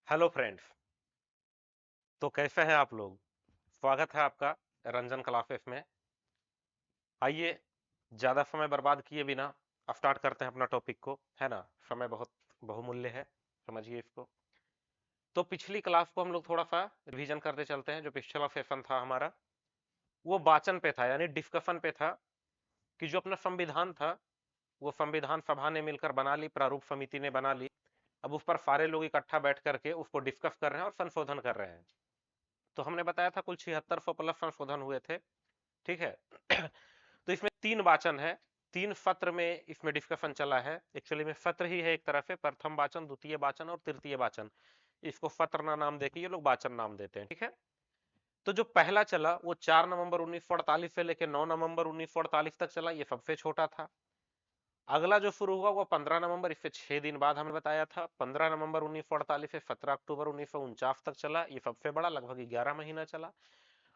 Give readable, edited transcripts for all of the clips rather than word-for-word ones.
Hello friends. तो कैसे हैं आप लोग? स्वागत है आपका रंजन क्लासेस में। आइए, ज्यादा समय बर्बाद किए बिना स्टार्ट करते हैं अपना टॉपिक को, है ना। समय बहुत बहुमूल्य है, समझिए इसको। तो पिछली क्लास को हम लोग थोड़ा सा रिवीजन करते चलते हैं। जो पिछला सेशन था हमारा, वो वाचन पे था, यानी डिस्कशन पे था कि जो अपना संविधान था वो संविधान सभा ने मिलकर बना ली, प्रारूप समिति ने बना ली। अब उस पर सारे लोग इकट्ठा बैठ करके उसको डिस्कस कर रहे हैं और संशोधन कर रहे हैं। तो हमने बताया था कुल 7600 प्लस संशोधन हुए थे, ठीक है। तो इसमें 3 वाचन है, 3 सत्र में इसमें डिस्कशन चला है। एक्चुअली में सत्र ही है एक तरह से, प्रथम वाचन, द्वितीय वाचन और तृतीय वाचन। इसको सत्र ना नाम देके ये लोग वाचन नाम देते हैं, ठीक है। तो जो पहला चला वो 4 नवंबर 1948 से लेकर 9 नवंबर 1948 तक चला, ये सबसे छोटा था। अगला जो शुरू हुआ वो 15 नवंबर, इससे 6 दिन बाद हमने बताया था। 15 नवंबर 1948 से 17 अक्टूबर 1949 तक चला, ये सबसे बड़ा, लगभग 11 महीना चला।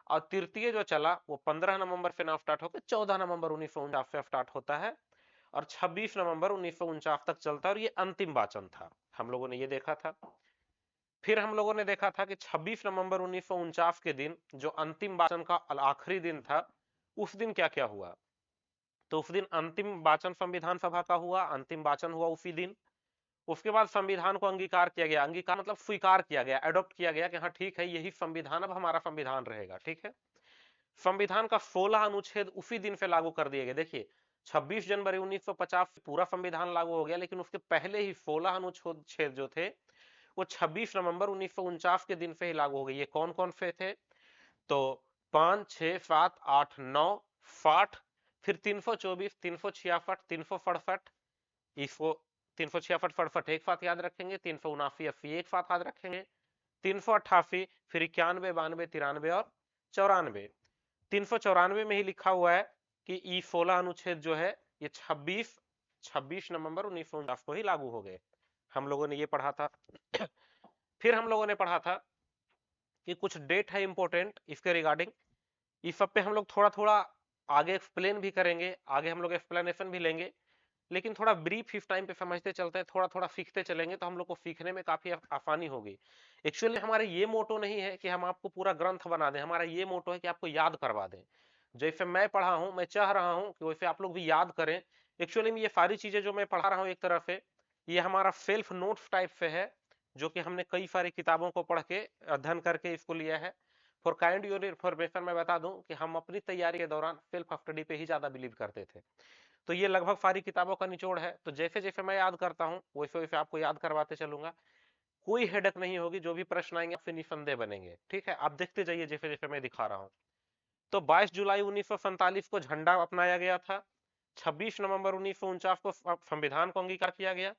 और तृतीय जो चला वो 15 नवंबर से नाम स्टार्ट होकर 14 नवंबर 1949 से स्टार्ट होता है और 26 नवंबर 1949 तक चलता है, और ये अंतिम वाचन था। हम लोगों ने ये देखा था। फिर हम लोगों ने देखा था कि 26 नवंबर 1949 के दिन जो अंतिम वाचन का आखिरी दिन था, उस दिन क्या क्या हुआ। तो उस दिन अंतिम वाचन संविधान सभा का हुआ, अंतिम वाचन हुआ उसी दिन। उसके बाद संविधान को अंगीकार किया गया, अंगीकार मतलब स्वीकार किया गया, एडॉप्ट किया गया कि हाँ ठीक है, यही संविधान अब हमारा संविधान रहेगा, ठीक है। संविधान का 16 अनुच्छेद उसी दिन से लागू कर दिए गए। देखिए, 26 जनवरी 1950 से पूरा संविधान लागू हो गया, लेकिन उसके पहले ही 16 अनुच्छेद जो थे वो 26 नवंबर 1949 के दिन से ही लागू हो गए। ये कौन कौन से थे? तो 5, 6, 7, 8, 9, 60, फिर 324, 366, 367, इसको 366 67 एक साथ याद रखेंगे, 379 80 एक साथ याद रखेंगे, 388, फिर 91 92 93 और 94। 394 में ही लिखा हुआ है कि ई 16 अनुच्छेद जो है ये 26 नवंबर 1949 को ही लागू हो गए। हम लोगों ने ये पढ़ा था। फिर हम लोगों ने पढ़ा था कि कुछ डेट है इंपॉर्टेंट इसके रिगार्डिंग। इस सब पे हम लोग थोड़ा थोड़ा आगे एक्सप्लेन भी करेंगे, आगे हम लोग एक्सप्लेनेशन भी लेंगे, लेकिन थोड़ा ब्रीफ इस टाइम पे समझते चलते हैं, थोड़ा थोड़ा सीखते चलेंगे तो हम लोग को सीखने में काफी आसानी होगी। एक्चुअली हमारा ये मोटो नहीं है कि हम आपको पूरा ग्रंथ बना दें, हमारा ये मोटो है कि आपको याद करवा दें। जैसे मैं पढ़ा हूं, मैं चाह रहा हूं कि वैसे आप लोग भी याद करें। एक्चुअली में ये सारी चीजें जो मैं पढ़ा रहा हूं एक तरह से ये हमारा सेल्फ नोट्स टाइप से है, जो कि हमने कई सारी किताबों को पढ़ के अध्ययन करके इसको लिया है। फॉर काइंड योर इन्फॉर्मेशन मैं बता दूं कि हम अपनी तैयारी के दौरान सेल्फ स्टडी पे ही ज्यादा बिलीव करते थे। तो ये लगभग सारी किताबों का निचोड़ है। तो जैसे जैसे मैं याद करता हूँ वैसे वैसे आपको याद करवाते चलूंगा। कोई हेडक नहीं होगी, जो भी प्रश्न आएंगे आपसे निसंदेह बनेंगे, ठीक है। आप देखते जाइए जैसे जैसे मैं दिखा रहा हूँ। तो 22 जुलाई 1947 को झंडा अपनाया गया था। 26 नवंबर 1949 को संविधान को अंगीकार किया गया।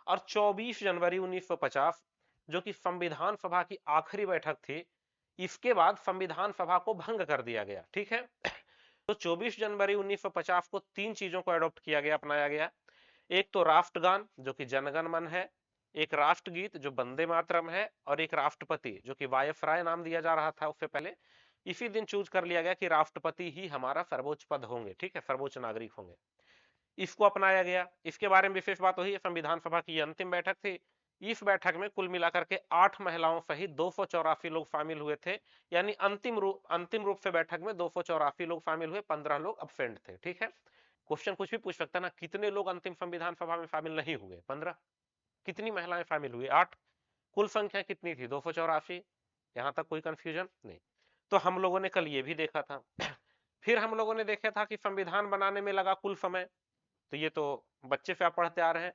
और 24 जनवरी 1950 जो कि संविधान सभा की आखिरी बैठक थी, इसके बाद संविधान सभा को भंग कर दिया गया, ठीक है। तो 24 जनवरी 1950 को 3 चीजों को अडॉप्ट किया गया, अपनाया गया। एक तो राष्ट्रगान जो कि जनगण मन है, एक राष्ट्रगीत जो वंदे मातरम है, और एक राष्ट्रपति जो कि वायसराय नाम दिया जा रहा था उससे पहले। इसी दिन चूज कर लिया गया कि राष्ट्रपति ही हमारा सर्वोच्च पद होंगे, ठीक है, सर्वोच्च नागरिक होंगे। इसको अपनाया गया। इसके बारे में विशेष बात वही है, संविधान सभा की अंतिम बैठक थी। इस बैठक में कुल मिलाकर के 8 महिलाओं सहित 284 लोग शामिल हुए थे। यानी अंतिम रूप से बैठक में 284 लोग शामिल हुए, 15 लोग अब्सेंट थे, ठीक है। क्वेश्चन कुछ भी पूछ सकता ना, कितने लोग अंतिम संविधान सभा में शामिल नहीं हुए? 15। कितनी महिलाएं शामिल हुई? 8। कुल संख्या कितनी थी? 284। यहां तक कोई कंफ्यूजन नहीं। तो हम लोगों ने कल ये भी देखा था। फिर हम लोगों ने देखा था कि संविधान बनाने में लगा कुल समय, तो ये तो बच्चे से आप पढ़ते आ रहे हैं,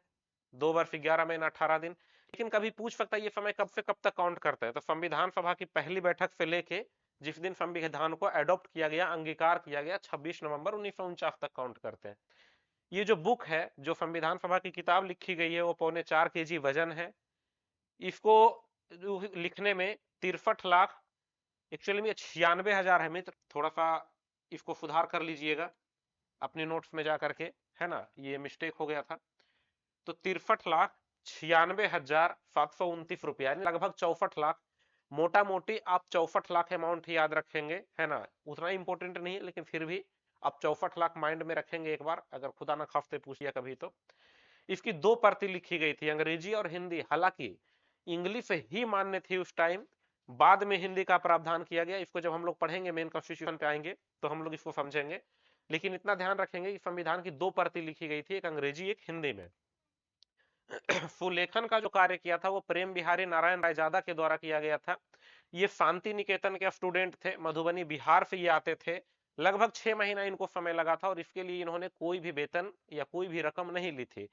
2 वर्ष 11 महीना 18 दिन। लेकिन कभी पूछ सकता है ये समय कब से कब तक काउंट करता है? तो संविधान सभा की पहली बैठक से लेके जिस दिन संविधान को अडॉप्ट किया गया, अंगीकार किया गया, 26 नवंबर 1949 तक काउंट करते हैं। ये जो बुक है, जो संविधान सभा की किताब लिखी गई है, वो 4.25 kg वजन है। इसको लिखने में 63 लाख, एक्चुअली में 96,000 है मित्र, थोड़ा सा इसको सुधार कर लीजिएगा अपने नोट्स में जा करके, है ना, ये मिस्टेक हो गया था। तो 63,96,729 रुपया, यानी लगभग 64 लाख। मोटा मोटी आप 64 लाख अमाउंट ही याद रखेंगे, है ना। उतना इंपॉर्टेंट नहीं है, लेकिन फिर भी आप 64 लाख माइंड में रखेंगे एक बार, अगर खुदा ना खास्ते पूछ लिया कभी तो। इसकी 2 प्रति लिखी गई थी, अंग्रेजी और हिंदी। हालांकि इंग्लिश ही मान्य थी उस टाइम, बाद में हिंदी का प्रावधान किया गया। इसको जब हम लोग पढ़ेंगे, मेन कॉन्स्टिट्यूशन पे आएंगे तो हम लोग इसको समझेंगे। लेकिन इतना ध्यान रखेंगे कि संविधान की 2 प्रति लिखी गई थी, एक अंग्रेजी एक हिंदी में। सुलेखन का जो कार्य किया था वो प्रेम बिहारी नारायण रायजादा के द्वारा किया गया था। ये शांति निकेतन के स्टूडेंट थे, मधुबनी बिहार से ये आते थे। लगभग 6 महीना इनको समय लगा था और इसके लिए इन्होंने कोई भी वेतन या कोई भी रकम नहीं ली थी।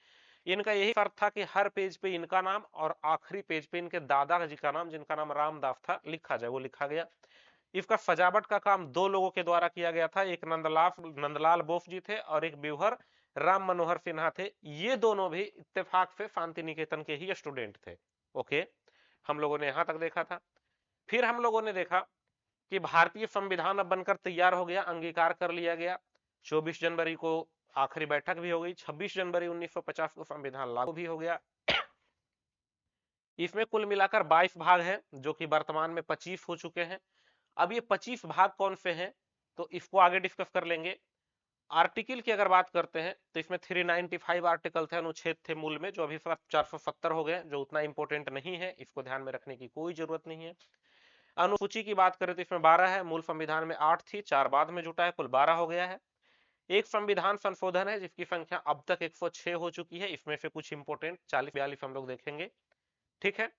इनका यही शर्त था कि हर पेज पे इनका नाम और आखिरी पेज पे इनके दादाजी का नाम, जिनका नाम रामदास था, लिखा जाए। वो लिखा गया। इसका सजावट का काम 2 लोगों के द्वारा किया गया था, एक नंदलाल बोस जी थे और एक ब्यूहर राम मनोहर सिन्हा थे। ये दोनों भी इत्तेफाक से शांति निकेतन के ही स्टूडेंट थे। ओके, हम लोगों ने यहां तक देखा था। फिर हम लोगों ने देखा कि भारतीय संविधान अब बनकर तैयार हो गया, अंगीकार कर लिया गया। 24 जनवरी को आखिरी बैठक भी हो गई। 26 जनवरी 1950 को संविधान लागू भी हो गया। इसमें कुल मिलाकर 22 भाग हैं, जो कि वर्तमान में 25 हो चुके हैं। अब ये 25 भाग कौन से हैं, तो इसको आगे डिस्कस कर लेंगे। आर्टिकल की अगर बात करते हैं तो इसमें 395 आर्टिकल थे, अनुच्छेद थे मूल में, जो अभी 470 हो गए, जो उतना इंपॉर्टेंट नहीं है, इसको ध्यान में रखने की कोई जरूरत नहीं है। अनुसूची की बात करें तो इसमें 12 है, मूल संविधान में 8 थी, 4 बाद में जुटा है, कुल 12 हो गया है। एक संविधान संशोधन है जिसकी संख्या अब तक 106 हो चुकी है। इसमें से कुछ इंपोर्टेंट 40-42 हम लोग देखेंगे। ठीक है,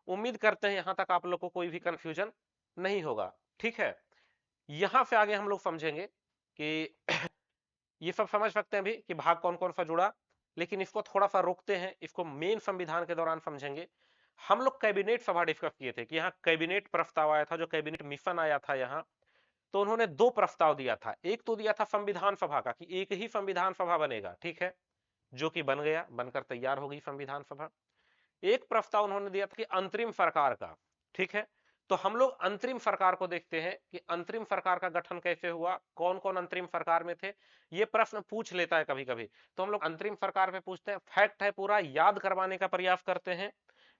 उम्मीद करते हैं यहां तक आप लोग को कोई भी कंफ्यूजन नहीं होगा। ठीक है, यहां से आगे हम लोग समझेंगे कि ये सब समझ सकते हैं अभी कि भाग कौन कौन सा जुड़ा, लेकिन इसको थोड़ा सा रोकते हैं, इसको मेन संविधान के दौरान समझेंगे। हम लोग कैबिनेट सभा डिस्कस किए थे कि यहाँ कैबिनेट प्रस्ताव आया था, जो कैबिनेट मिशन आया था यहाँ, तो उन्होंने 2 प्रस्ताव दिया था। एक तो दिया था संविधान सभा का कि एक ही संविधान सभा बनेगा, ठीक है, जो कि बन गया, बनकर तैयार हो गई संविधान सभा। एक प्रस्ताव उन्होंने दिया था कि अंतरिम सरकार का। ठीक है, तो हम लोग अंतरिम सरकार को देखते हैं कि अंतरिम सरकार का गठन कैसे हुआ, कौन कौन अंतरिम सरकार में थे। ये प्रश्न पूछ लेता है कभी कभी, तो हम लोग अंतरिम सरकार पे पूछते हैं। फैक्ट है, पूरा याद करवाने का प्रयास करते हैं,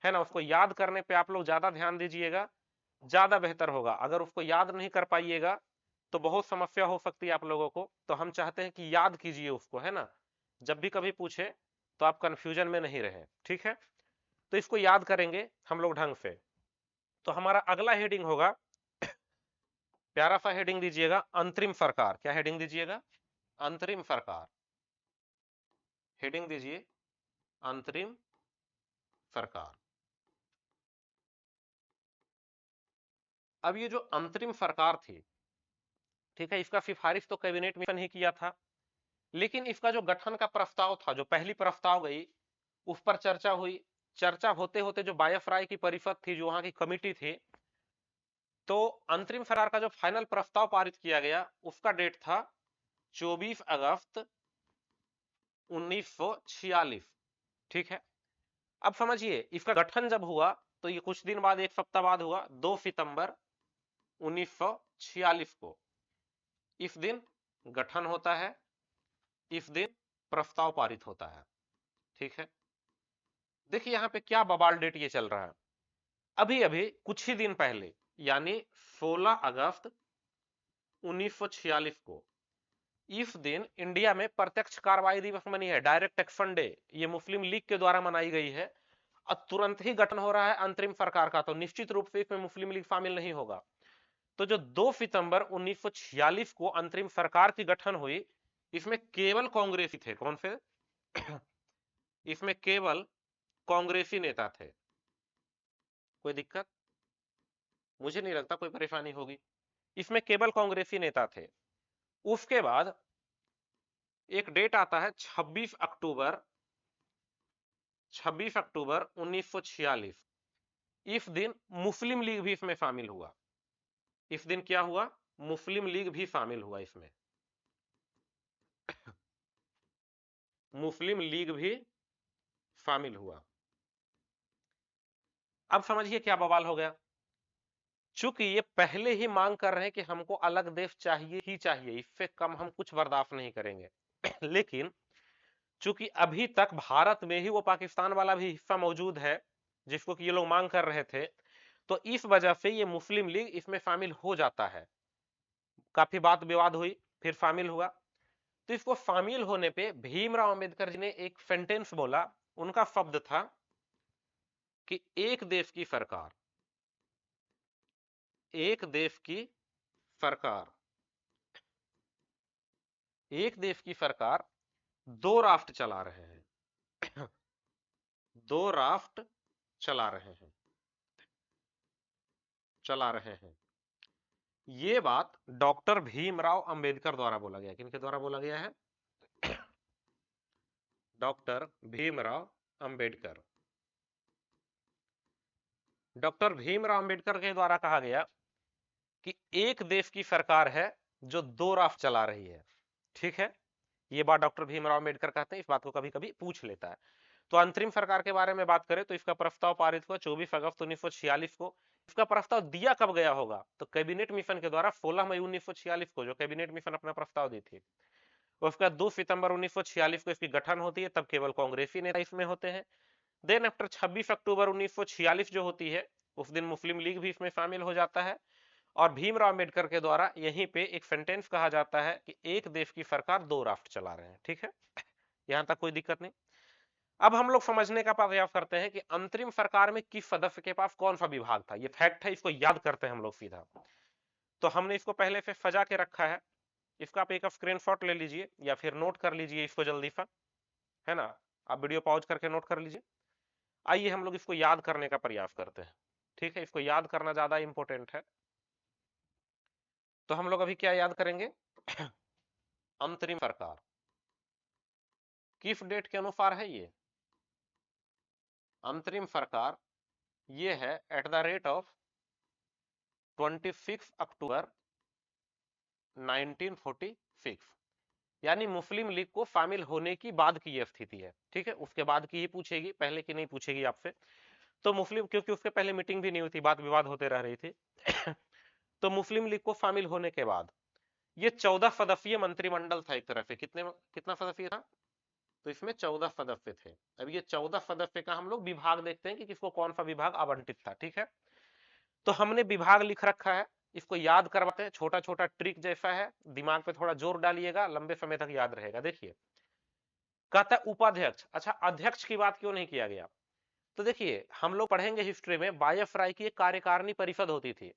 है ना। उसको याद करने पे आप लोग ज्यादा ध्यान दीजिएगा, ज्यादा बेहतर होगा। अगर उसको याद नहीं कर पाइएगा तो बहुत समस्या हो सकती है आप लोगों को। तो हम चाहते हैं कि याद कीजिए उसको, है ना, जब भी कभी पूछे तो आप कंफ्यूजन में नहीं रहे। ठीक है, तो इसको याद करेंगे हम लोग ढंग से। तो हमारा अगला हेडिंग होगा, प्यारा सा हेडिंग दीजिएगा, अंतरिम सरकार। क्या हेडिंग दीजिएगा? अंतरिम सरकार। हेडिंग दीजिए अंतरिम सरकार। अब ये जो अंतरिम सरकार थी, ठीक है, इसका सिफारिश तो कैबिनेट मिशन ही किया था, लेकिन इसका जो गठन का प्रस्ताव था, जो पहली प्रस्ताव गई, उस पर चर्चा हुई। चर्चा होते होते जो बायफ-राय की परिषद थी, जो वहां की कमिटी थी, तो अंतरिम सरकार का जो फाइनल प्रस्ताव पारित किया गया, उसका डेट था 24 अगस्त 1946। ठीक है, अब समझिए इसका गठन जब हुआ तो ये कुछ दिन बाद, एक सप्ताह बाद हुआ, 2 सितंबर 1946 को। इस दिन गठन होता है, इस दिन प्रस्ताव पारित होता है। ठीक है, देखिए यहां पे क्या बवाल डेट ये चल रहा है। अभी अभी कुछ ही दिन पहले, यानी 16 अगस्त 1946 को, इस दिन इंडिया में प्रत्यक्ष कार्रवाई दिवस मनी है, डायरेक्ट एक्शन डे। ये मुस्लिम लीग के द्वारा मनाई गई है। अब तुरंत ही गठन हो रहा है अंतरिम सरकार का, तो निश्चित रूप से इसमें मुस्लिम लीग शामिल नहीं होगा। तो जो 2 सितंबर 1946 को अंतरिम सरकार की गठन हुई, इसमें केवल कांग्रेसी थे। कौन से? इसमें केवल कांग्रेसी नेता थे। कोई दिक्कत? मुझे नहीं लगता कोई परेशानी होगी। इसमें केवल कांग्रेसी नेता थे। उसके बाद एक डेट आता है 26 अक्टूबर 1946। इस दिन मुस्लिम लीग भी इसमें शामिल हुआ। इस दिन क्या हुआ? मुस्लिम लीग भी शामिल हुआ इसमें। मुस्लिम लीग भी शामिल हुआ। अब समझिए क्या बवाल हो गया। चूंकि ये पहले ही मांग कर रहे हैं कि हमको अलग देश चाहिए ही चाहिए, इससे कम हम कुछ बर्दाश्त नहीं करेंगे। लेकिन चूंकि अभी तक भारत में ही वो पाकिस्तान वाला भी हिस्सा मौजूद है जिसको कि ये लोग मांग कर रहे थे, तो इस वजह से ये मुस्लिम लीग इसमें शामिल हो जाता है। काफी बात विवाद हुई, फिर शामिल हुआ। तो इसको शामिल होने पे भीमराव अंबेडकर जी ने एक सेंटेंस बोला। उनका शब्द था कि एक देश की सरकार, एक देश की सरकार, एक देश की सरकार दो राष्ट्र चला रहे हैं, दो राष्ट्र चला रहे हैं, चला रहे हैं। ये बात डॉक्टर भीमराव अंबेडकर द्वारा बोला गया। किनके द्वारा बोला गया है? डॉक्टर भीमराव अंबेडकर। डॉक्टर भीमराव अंबेडकर के द्वारा कहा गया कि एक देश की सरकार है जो दो राष्ट्र चला रही है। ठीक है, ये बात डॉक्टर भीमराव अंबेडकर कहते हैं। इस बात को कभी कभी पूछ लेता है। तो अंतरिम सरकार के बारे में बात करें तो इसका प्रस्ताव पारित हुआ 24 अगस्त 1946 को। इसका प्रस्ताव दिया कब गया होगा? तो कैबिनेट मिशन के द्वारा 16 मई 1946 को जो कैबिनेट मिशन अपना प्रस्ताव दी थी, उसका 2 सितंबर 1946 को इसकी गठन होती है। तब केवल कांग्रेसी नेता इसमें होते हैं। देन आफ्टर 26 अक्टूबर 1946 जो होती है, उस दिन मुस्लिम लीग भी इसमें शामिल हो जाता है। और भीमराव अंबेडकर के द्वारा यहीं पे एक सेंटेंस कहा जाता है कि एक देश की सरकार दो राष्ट्र चला रहे हैं। ठीक है, यहां तक कोई दिक्कत नहीं। अब हम लोग समझने का प्रयास करते हैं कि अंतरिम सरकार में किस सदस्य के पास कौन सा विभाग था। ये फैक्ट है, इसको याद करते हैं हम लोग सीधा। तो हमने इसको पहले से सजा के रखा है। इसका आप एक स्क्रीनशॉट ले लीजिए या फिर नोट कर लीजिए इसको जल्दी सा, है ना। आप वीडियो पॉज करके नोट कर लीजिए। आइए हम लोग इसको याद करने का प्रयास करते हैं। ठीक है, इसको याद करना ज्यादा इंपॉर्टेंट है। तो हम लोग अभी क्या याद करेंगे? अंतरिम सरकार किस डेट के अनुसार है ये? अंतरिम सरकार ये है एट द रेट ऑफ 26 अक्टूबर 1946, यानी मुस्लिम लीग को शामिल होने की बाद की यह स्थिति है। ठीक है, उसके बाद की ही पूछेगी, पहले की नहीं पूछेगी आपसे। तो मुस्लिम, क्योंकि उसके पहले मीटिंग भी नहीं हुई थी, बात विवाद होते रह रही थी। तो मुस्लिम लीग को शामिल होने के बाद ये 14 सदस्यीय मंत्रिमंडल था एक तरह से। कितना सदस्य था? तो इसमें 14 सदस्य थे। अब ये 14 सदस्य का हम लोग विभाग देखते हैं कि किसको कौन सा विभाग आवंटित था। ठीक है, तो हमने विभाग लिख रखा है, इसको याद करवाते हैं। छोटा छोटा ट्रिक जैसा है, दिमाग पे थोड़ा जोर डालिएगा, लंबे समय तक याद रहेगा। देखिए, कहता है उपाध्यक्ष। अच्छा, अध्यक्ष की बात क्यों नहीं किया गया? तो देखिए, हम लोग पढ़ेंगे हिस्ट्री में वायसराय की एक कार्यकारिणी परिषद होती थी।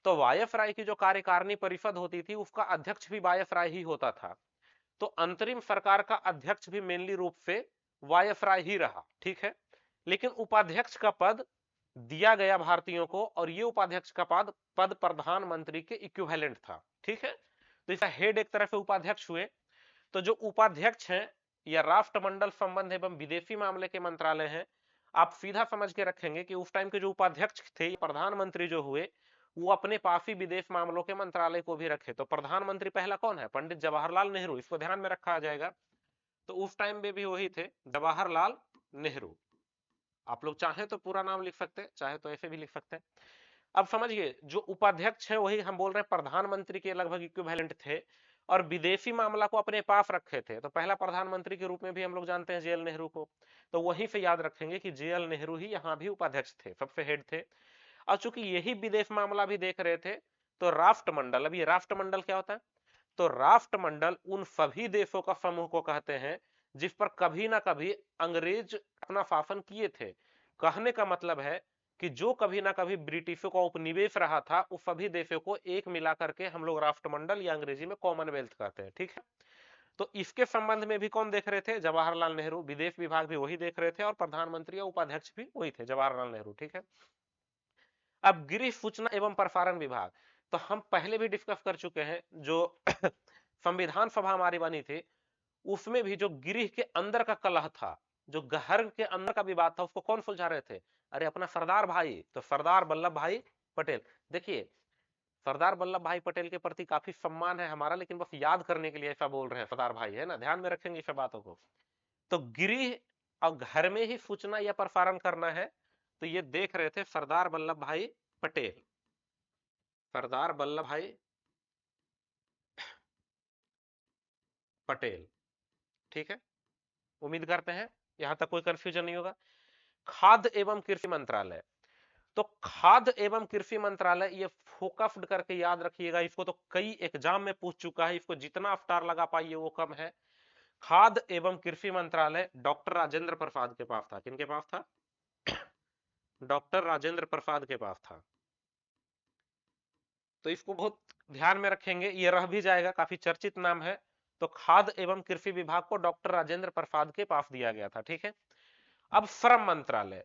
तो वायसराय की जो कार्यकारिणी परिषद होती थी उसका अध्यक्ष भी वायसराय ही होता था। तो अंतरिम सरकार का अध्यक्ष भी मेनली रूप से वायसराय ही रहा। ठीक है, लेकिन उपाध्यक्ष का पद दिया गया भारतीयों को, और ये उपाध्यक्ष का पद पद प्रधानमंत्री के इक्विवेलेंट था। ठीक है, तो इसका हेड एक तरह से उपाध्यक्ष हुए। तो जो उपाध्यक्ष हैं या राष्ट्रमंडल संबंध एवं विदेशी मामले के मंत्रालय हैं, आप सीधा समझ के रखेंगे कि उस टाइम के जो उपाध्यक्ष थे, प्रधानमंत्री जो हुए, वो अपने पास ही विदेश मामलों के मंत्रालय को भी रखे। तो प्रधानमंत्री पहला कौन है? पंडित जवाहरलाल नेहरू। इसको ध्यान में रखा जाएगा। तो उस टाइम में भी वही थे, जवाहरलाल नेहरू। आप लोग चाहे तो पूरा नाम लिख सकते हैं, चाहे तो ऐसे भी लिख सकते हैं। अब समझिए, जो उपाध्यक्ष है वही हम बोल रहे हैं प्रधानमंत्री के लगभग इक्विवेलेंट थे, और विदेशी मामला को अपने पास रखे थे। तो पहला प्रधानमंत्री के रूप में भी हम लोग जानते हैं जेएल नेहरू को। तो वहीं से याद रखेंगे कि जेएल नेहरू ही यहाँ भी उपाध्यक्ष थे, सबसे हेड थे। और चूंकि यही विदेश मामला भी देख रहे थे, तो राष्ट्रमंडल, अब ये राष्ट्रमंडल क्या होता है? तो राष्ट्रमंडल उन सभी देशों का समूह को कहते हैं जिस पर कभी ना कभी अंग्रेज अपना शासन किए थे। कहने का मतलब है कि जो कभी ना कभी ब्रिटिशों का उपनिवेश रहा था, उस सभी देशों को एक मिला करके हम लोग राष्ट्रमंडल या अंग्रेजी में कॉमनवेल्थ कहते हैं। ठीक है, तो इसके संबंध में भी कौन देख रहे थे? जवाहरलाल नेहरू। विदेश विभाग भी वही देख रहे थे, और प्रधानमंत्री या उपाध्यक्ष भी वही थे, जवाहरलाल नेहरू। ठीक है, अब गृह सूचना एवं प्रसारण विभाग, तो हम पहले भी डिस्कस कर चुके हैं। जो संविधान सभा हमारी बनी थी, उसमें भी जो गृह के अंदर का कलह था, जो घर के अंदर का विवाद था, उसको कौन सुलझा रहे थे? अरे अपना सरदार भाई, तो सरदार वल्लभ भाई पटेल। देखिए, सरदार वल्लभ भाई पटेल के प्रति काफी सम्मान है हमारा, लेकिन बस याद करने के लिए ऐसा बोल रहे हैं, सरदार भाई है ना, ध्यान में रखेंगे इस बातों को। तो गृह और घर में ही सूचना या प्रसारण करना है, तो ये देख रहे थे सरदार वल्लभ भाई पटेल। सरदार वल्लभ भाई पटेल। ठीक है, उम्मीद करते हैं यहां तक कोई कंफ्यूजन नहीं होगा। खाद्य एवं कृषि मंत्रालय, तो खाद्य एवं कृषि मंत्रालय, ये फोकस्ड करके याद रखिएगा, इसको तो कई एग्जाम में पूछ चुका है, इसको जितना स्टार लगा पाइए वो कम है। खाद्य एवं कृषि मंत्रालय डॉक्टर राजेंद्र प्रसाद के पास था। किनके पास था? डॉक्टर राजेंद्र प्रसाद के पास था। तो इसको बहुत ध्यान में रखेंगे, ये रह भी जाएगा, काफी चर्चित नाम है। तो खाद्य एवं कृषि विभाग को डॉक्टर राजेंद्र प्रसाद के पास दिया गया था, ठीक है। अब श्रम मंत्रालय,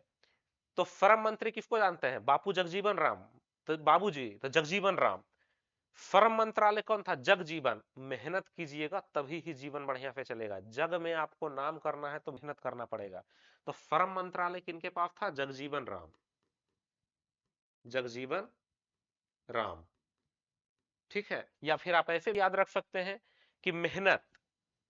तो श्रम मंत्री किसको जानते हैं? बापू जगजीवन राम, तो बाबूजी तो जगजीवन राम। श्रम मंत्रालय कौन था? जगजीवन। मेहनत कीजिएगा तभी ही जीवन बढ़िया से चलेगा, जग में आपको नाम करना है तो मेहनत करना पड़ेगा। तो श्रम मंत्रालय किनके पास था? जगजीवन राम, जगजीवन राम, ठीक है। या फिर आप ऐसे भी याद रख सकते हैं कि मेहनत,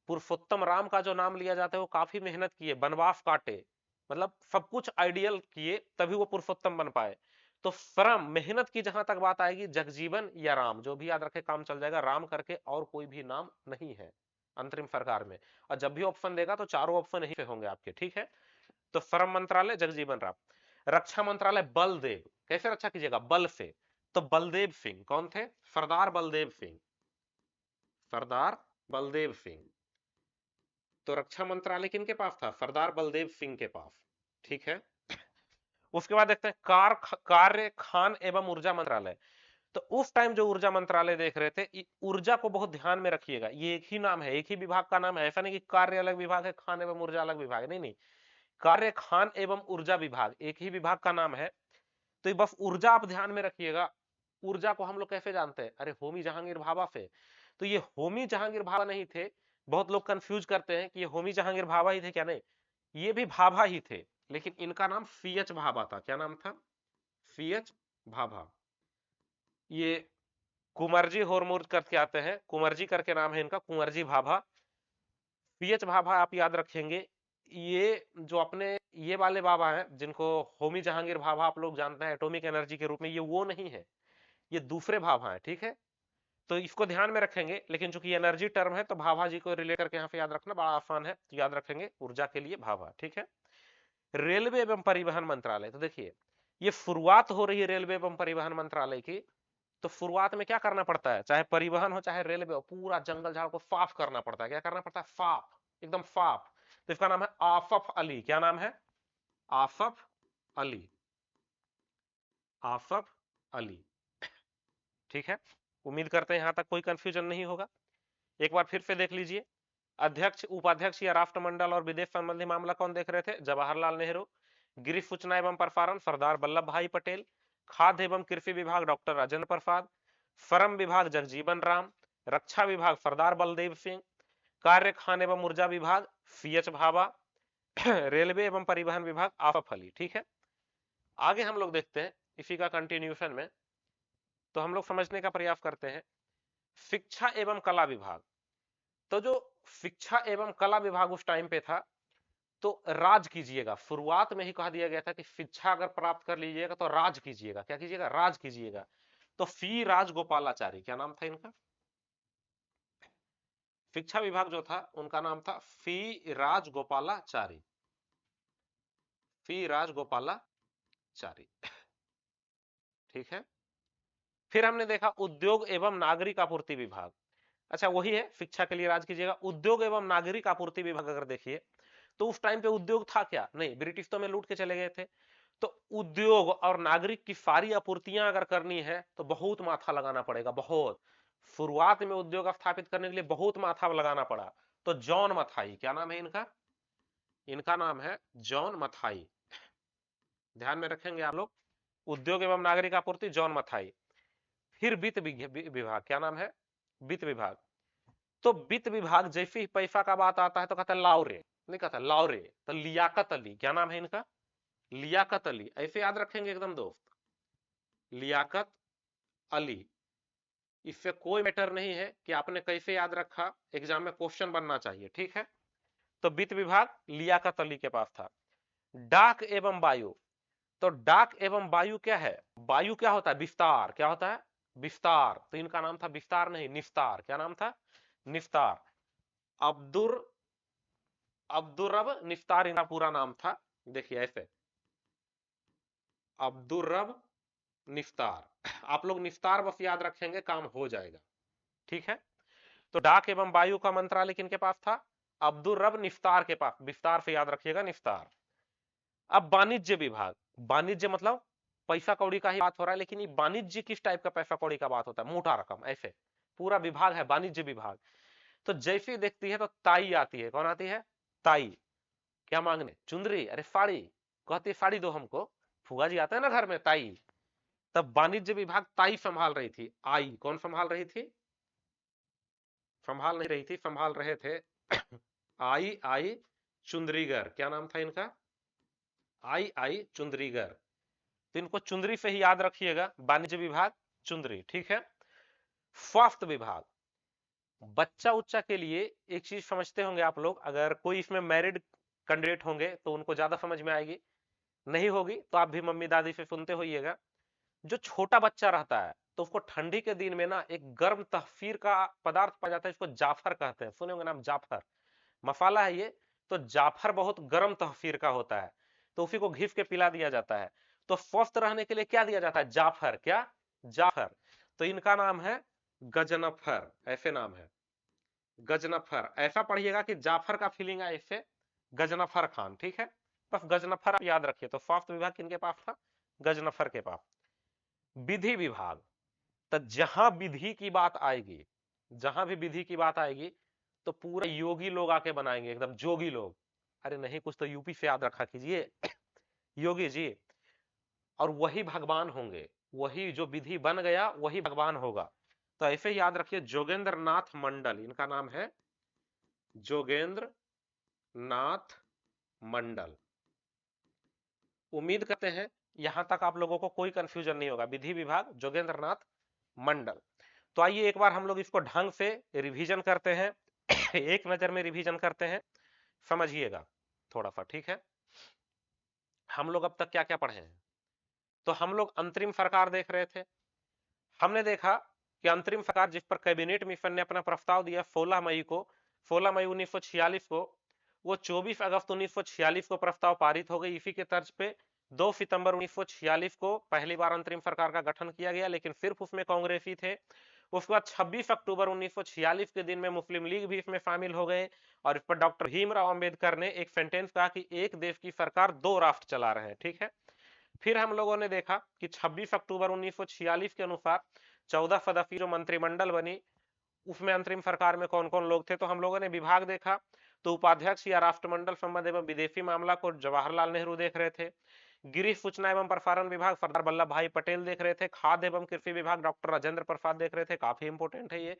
पुरुषोत्तम राम का जो नाम लिया जाता है वो काफी मेहनत किए, वनवास काटे, मतलब सब कुछ आइडियल किए तभी वो पुरुषोत्तम बन पाए। तो श्रम मेहनत की जहां तक बात आएगी, जगजीवन या राम, जो भी याद रखे काम चल जाएगा, राम करके और कोई भी नाम नहीं है अंतरिम सरकार में। और जब भी ऑप्शन देगा तो चारों ऑप्शन यही पे होंगे आपके, ठीक है। तो श्रम मंत्रालय जगजीवन राम। रक्षा मंत्रालय बलदेव, कैसे रक्षा कीजिएगा? बल से। तो बलदेव सिंह कौन थे? सरदार बलदेव सिंह, सरदार बलदेव सिंह। तो रक्षा मंत्रालय किनके पास था? सरदार बलदेव सिंह के पास, ठीक है। उसके बाद देखते हैं कार्य खान एवं ऊर्जा मंत्रालय। तो उस टाइम जो ऊर्जा मंत्रालय देख रहे थे, ऊर्जा को बहुत ध्यान में रखिएगा, ये एक ही नाम है, एक ही विभाग का नाम है, ऐसा नहीं कि कार्य अलग विभाग है, खान एवं ऊर्जा अलग विभाग है, नहीं नहीं, कार्य खान एवं ऊर्जा विभाग एक ही विभाग का नाम है। तो ये बस ऊर्जा आप ध्यान में रखिएगा। ऊर्जा को हम लोग कैसे जानते हैं? अरे होमी जहांगीर भाभा से। तो ये होमी जहांगीर भाभा नहीं थे, बहुत लोग कंफ्यूज करते हैं कि ये होमी जहांगीर भाभा ही थे, क्या? नहीं, ये भी भाभा ही थे, लेकिन इनका नाम सीएच भाभा था। क्या नाम था? सीएच भाभा। ये कुंवरजी होरमुर्ज करके आते हैं, कुंवरजी करके नाम है इनका, कुंवरजी भाभा। सीएच भाभा आप याद रखेंगे, ये जो अपने ये वाले बाबा हैं जिनको होमी जहांगीर भाभा आप लोग जानते हैं एटॉमिक एनर्जी के रूप में, ये वो नहीं है, ये दूसरे भाभा है, ठीक है। तो इसको ध्यान में रखेंगे, लेकिन चूंकि एनर्जी टर्म है तो भाभा जी को रिलेट करके यहाँ पे याद रखना बड़ा आसान है, तो याद रखेंगे ऊर्जा के लिए भाभा, ठीक है। रेलवे एवं परिवहन मंत्रालय, तो देखिए ये शुरुआत हो रही है रेलवे एवं परिवहन मंत्रालय की। तो शुरुआत में क्या करना पड़ता है? चाहे परिवहन हो चाहे रेलवे हो, पूरा जंगल झाड़ को साफ करना पड़ता है। क्या करना पड़ता है? साफ, एकदम साफ। तो इसका नाम है आसफ अली। क्या नाम है? आसफ अली, आसफ अली, ठीक है। उम्मीद करते हैं यहां तक कोई कंफ्यूजन नहीं होगा। एक बार फिर से देख लीजिए, अध्यक्ष उपाध्यक्ष या राष्ट्रमंडल और विदेश संबंधी मामला कौन देख रहे थे? जवाहरलाल नेहरू। गृह सूचना एवं प्रसारण सरदार वल्लभ भाई पटेल। खाद्य एवं कृषि विभाग डॉक्टर राजेंद्र प्रसाद। श्रम विभाग जगजीवन राम। रक्षा विभाग सरदार बलदेव सिंह। कार्य खान एवं ऊर्जा विभाग सीएच भाभा। रेलवे एवं परिवहन विभाग आसफ अली, ठीक है। आगे हम लोग देखते हैं इसी का कंटिन्यूशन में, तो हम लोग समझने का प्रयास करते हैं शिक्षा एवं कला विभाग। तो जो शिक्षा एवं कला विभाग उस टाइम पे था, तो राज कीजिएगा, शुरुआत में ही कहा दिया गया था कि शिक्षा अगर प्राप्त कर लीजिएगा तो राज कीजिएगा। क्या कीजिएगा? राज कीजिएगा। तो सी राजगोपालाचारी, क्या नाम था इनका? शिक्षा विभाग जो था उनका नाम था सी राजगोपालाचारी, सी राजगोपालाचारी, ठीक है। फिर हमने देखा उद्योग एवं नागरिक आपूर्ति विभाग। अच्छा वही है, शिक्षा के लिए राज कीजिएगा। उद्योग एवं नागरिक आपूर्ति विभाग अगर देखिए तो उस टाइम पे उद्योग था क्या? नहीं, ब्रिटिश तो में लूट के चले गए थे। तो उद्योग और नागरिक की सारी आपूर्तियां अगर करनी है तो बहुत माथा लगाना पड़ेगा, बहुत। शुरुआत में उद्योग स्थापित करने के लिए बहुत माथा लगाना पड़ा। तो जॉन मथाई, क्या नाम है इनका? इनका नाम है जॉन मथाई, ध्यान में रखेंगे आप लोग। उद्योग एवं नागरिक आपूर्ति जॉन मथाई। फिर वित्त विभाग, क्या नाम है? वित्त विभाग। तो वित्त विभाग जैसे ही पैसा का बात आता है तो कहता है लाउरे, नहीं कहता लाउरे। तो लियाकत अली, क्या नाम है इनका? लियाकत अली, ऐसे याद रखेंगे एकदम दोस्त, लियाकत अली। इससे कोई मैटर नहीं है कि आपने कैसे याद रखा, एग्जाम में क्वेश्चन बनना चाहिए, ठीक है। तो वित्त विभाग लियाकत अली के पास था। डाक एवं वायु, तो डाक एवं वायु क्या है? वायु क्या होता है? विस्तार। क्या होता है? विस्तार। तो इनका नाम था विस्तार नहीं, निस्तार। क्या नाम था? निस्तार। अब्दुर अब्दुर्रब निफ्तार इनका पूरा नाम था। देखिए ऐसे, अब्दुर्रब निफ्तार। आप लोग निफ्तार बस याद रखेंगे, काम हो जाएगा, ठीक है। तो डाक एवं वायु का मंत्रालय किनके पास था? अब्दुर्रब निफ्तार के पास। विस्तार से याद रखिएगा, निफ्तार। अब वाणिज्य विभाग, वाणिज्य मतलब पैसा कौड़ी का ही बात हो रहा है, लेकिन ये वाणिज्य किस टाइप का पैसा कौड़ी का बात होता है, मोटा रकम ऐसे, पूरा विभाग है वाणिज्य विभाग। तो जैसे ही देखती है तो ताई आती है, कौन आती है, ताई, क्या मांगने, चुंदरी, अरे साड़ी, कहती है साड़ी दो हमको, फुआ जी आते हैं ना घर में, ताई। तब वाणिज्य विभाग ताई संभाल रही थी, आई कौन संभाल रही थी, संभाल नहीं रही थी, संभाल रहे थे आई आई चुंदरीगर, क्या नाम था इनका, आई आई चुंदरीगर। तो इनको चुंदरी से ही याद रखिएगा, वाणिज्य विभाग चुंदरी, ठीक है। स्वास्थ्य विभाग, बच्चा उच्चा के लिए एक चीज समझते होंगे आप लोग, अगर कोई इसमें मैरिड कैंडिडेट होंगे तो उनको ज्यादा समझ में आएगी, नहीं होगी तो आप भी मम्मी दादी से सुनते होइएगा। जो छोटा बच्चा रहता है तो उसको ठंडी के दिन में ना एक गर्म तहफीर का पदार्थ पाया जाता है, इसको जाफर कहते हैं, सुने होंगे नाम जाफर, मसाला है ये। तो जाफर बहुत गर्म तहफीर का होता है, तो उसी को घिस के पिला दिया जाता है। तो स्वस्थ रहने के लिए क्या दिया जाता है, जाफर, क्या, जाफर। तो इनका नाम है गजनफर, ऐसे नाम है गजनफर, ऐसा पढ़िएगा कि जाफर का फीलिंग है इससे, गजनफर खान, ठीक है। बस गजनफर आप याद रखिए। तो स्वास्थ्य विभाग किनके पास था, गजनफर के पास। विधि विभाग, तो जहां विधि की बात आएगी, जहां भी विधि की बात आएगी तो पूरे योगी लोग आके बनाएंगे, एकदम जोगी लोग। अरे नहीं, कुछ तो यूपी से याद रखा कीजिए योगी जी, और वही भगवान होंगे, वही जो विधि बन गया वही भगवान होगा। तो ऐसे याद रखिए, जोगेंद्र नाथ मंडल इनका नाम है, जोगेंद्र नाथ मंडल। उम्मीद करते हैं यहां तक आप लोगों को कोई कंफ्यूजन नहीं होगा, विधि विभाग जोगेंद्र नाथ मंडल। तो आइए एक बार हम लोग इसको ढंग से रिवीजन करते हैं एक नजर में रिवीजन करते हैं, समझिएगा थोड़ा सा, ठीक है। हम लोग अब तक क्या क्या पढ़े हैं, तो हम लोग अंतरिम सरकार देख रहे थे। हमने देखा कि अंतरिम सरकार जिस पर कैबिनेट मिशन ने अपना प्रस्ताव दिया 16 मई को, 16 मई 1946 को, वो 24 अगस्त 1946 को प्रस्ताव पारित हो गई। इसी के तर्ज पे 2 सितंबर 1946 को पहली बार अंतरिम सरकार का गठन किया गया, लेकिन सिर्फ उसमें कांग्रेसी थे। उसके बाद 26 अक्टूबर 1946 के दिन में मुस्लिम लीग भी इसमें शामिल हो गए, और इस पर डॉक्टर भीमराव अंबेडकर ने एक सेंटेंस कहा कि एक देश की सरकार दो राष्ट्र चला रहे हैं, ठीक है। फिर हम लोगों ने देखा कि 26 अक्टूबर 1946 के अनुसार 14 सदस्यीय जो मंत्रिमंडल बनी, उसमें अंतरिम सरकार में कौन कौन लोग थे। तो हम लोगों ने विभाग देखा, तो उपाध्यक्ष या राष्ट्रमंडल संबंध एवं विदेशी मामला को जवाहरलाल नेहरू देख रहे थे। गृह सूचना एवं प्रसारण विभाग सरदार वल्लभ भाई पटेल देख रहे थे। खाद्य एवं कृषि विभाग डॉक्टर राजेंद्र प्रसाद देख रहे थे, काफी इंपोर्टेंट है ये।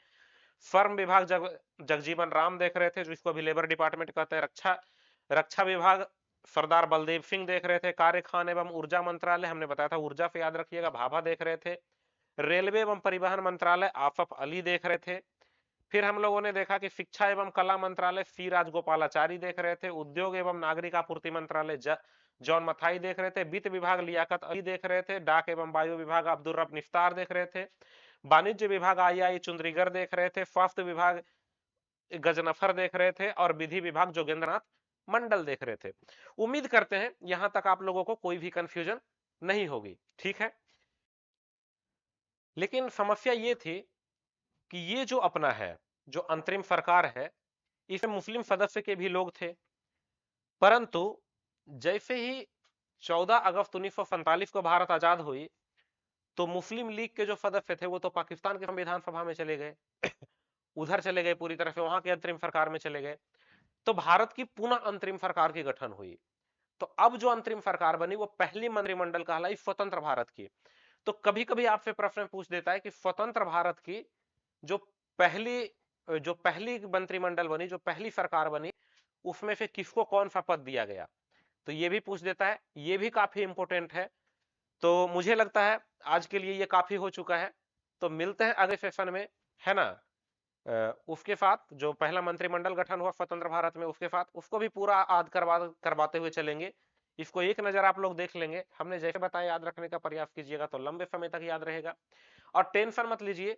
श्रम विभाग जगजीवन राम देख रहे थे, जो इसको अभी लेबर डिपार्टमेंट कहते हैं। रक्षा विभाग सरदार बलदेव सिंह देख रहे थे। कार्य खान एवं ऊर्जा मंत्रालय, हमने बताया था ऊर्जा से याद रखिएगा, भाभा देख रहे थे। रेलवे एवं परिवहन मंत्रालय आसफ अली देख रहे थे। फिर हम लोगों ने देखा कि शिक्षा एवं कला मंत्रालय सी राजगोपालाचारी देख रहे थे। उद्योग एवं नागरिक आपूर्ति मंत्रालय जॉन मथाई देख रहे थे। वित्त विभाग लियाकत अली देख रहे थे। डाक एवं वायु विभाग अब्दुल रब निफ्तार देख रहे थे। वाणिज्य विभाग आई आई चुंद्रीगर देख रहे थे। स्वास्थ्य विभाग गजनफर देख रहे थे, और विधि विभाग जोगेंद्रनाथ मंडल देख रहे थे। उम्मीद करते हैं यहां तक आप लोगों को कोई भी कंफ्यूजन नहीं होगी, ठीक है। लेकिन समस्या ये थी कि ये जो अपना है, जो अंतरिम सरकार है, इसमें मुस्लिम सदस्य के भी लोग थे, परंतु जैसे ही 14 अगस्त 1947 को भारत आजाद हुई, तो मुस्लिम लीग के जो सदस्य थे वो तो पाकिस्तान के संविधान सभा में चले गए उधर चले गए, पूरी तरह से वहां की अंतरिम सरकार में चले गए। तो भारत की पुनः अंतरिम सरकार की गठन हुई। तो अब जो अंतरिम सरकार बनी वो पहली मंत्रिमंडल कहलाई स्वतंत्र भारत की। तो कभी कभी आपसे प्रश्न पूछ देता है कि स्वतंत्र भारत की जो पहली जो पहली मंत्रिमंडल बनी, जो पहली सरकार बनी, उसमें से किसको कौन सा पद दिया गया, तो ये भी पूछ देता है। ये भी काफी इंपोर्टेंट है। तो मुझे लगता है आज के लिए ये काफी हो चुका है। तो मिलते हैं अगले सेशन में, है ना। उसके साथ जो पहला मंत्रिमंडल गठन हुआ स्वतंत्र भारत में, उसके साथ उसको भी पूरा याद करवाते हुए चलेंगे। इसको एक नजर आप लोग देख लेंगे, हमने जैसे बताया याद रखने का प्रयास कीजिएगा तो लंबे समय तक याद रहेगा। और टेंशन मत लीजिए,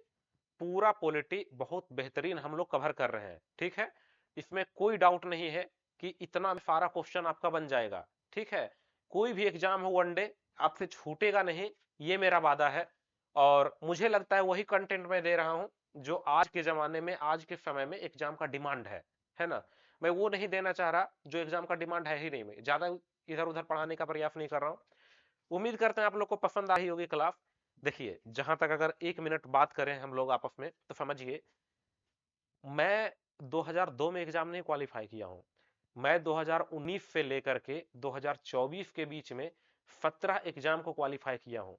पूरा पॉलिटी बहुत बेहतरीन हम लोग कवर कर रहे हैं, ठीक है। इसमें कोई डाउट नहीं है कि इतना सारा क्वेश्चन आपका बन जाएगा, ठीक है। कोई भी एग्जाम हो वनडे आपसे छूटेगा नहीं, ये मेरा वादा है। और मुझे लगता है वही कंटेंट मैं दे रहा हूं जो आज के जमाने में, आज के समय में एग्जाम का डिमांड है ना। मैं वो नहीं देना चाह रहा जो एग्जाम का डिमांड है ही नहीं, मैं ज्यादा इधर उधर पढ़ाने का प्रयास नहीं कर रहा हूँ। उम्मीद करते हैं आप लोग को पसंद आई होगी क्लास। देखिए जहां तक अगर 1 मिनट बात करें हम लोग आपस में, तो समझिए मैं 2002 में एग्जाम नहीं क्वालिफाई किया हूं, मैं 2019 से लेकर के 2024 के बीच में 17 एग्जाम को क्वालिफाई किया हूं।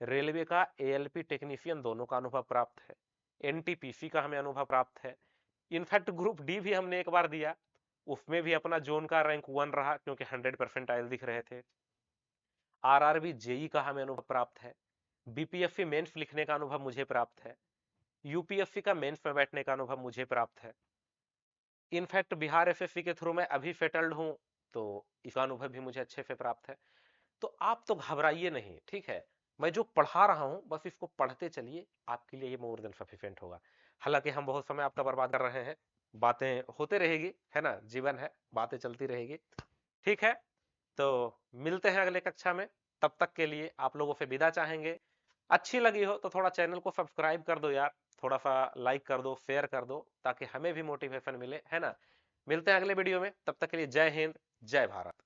रेलवे का एएलपी टेक्नीशियन दोनों का अनुभव प्राप्त है, एनटीपीसी का हमें अनुभव प्राप्त है, इनफैक्ट ग्रुप डी भी हमने एक बार दिया, उसमें भी अपना जोन का रैंक 1 रहा क्योंकि 100% दिख रहे थे। आरआरबी जेई का हमें अनुभव प्राप्त है, बीपीएससी मेंस लिखने का अनुभव मुझे प्राप्त है, यूपीएससी का मेंस में बैठने का अनुभव मुझे प्राप्त है। इनफैक्ट बिहार एसएससी के थ्रू मैं अभी सेटल्ड हूं, तो इसका अनुभव भी मुझे अच्छे से प्राप्त है। तो आप तो घबराइए नहीं, ठीक है, मैं जो पढ़ा रहा हूं बस इसको पढ़ते चलिए, आपके लिए ये मोर देन सफिशिएंट होगा। हालांकि हम बहुत समय आपका बर्बाद कर रहे हैं, बातें होते रहेगी, है ना, जीवन है, बातें चलती रहेगी, ठीक है। तो मिलते हैं अगले कक्षा में, तब तक के लिए आप लोगों से विदा चाहेंगे। अच्छी लगी हो तो थोड़ा चैनल को सब्सक्राइब कर दो यार, थोड़ा सा लाइक कर दो, शेयर कर दो, ताकि हमें भी मोटिवेशन मिले, है ना। मिलते हैं अगले वीडियो में, तब तक के लिए जय हिंद, जय भारत।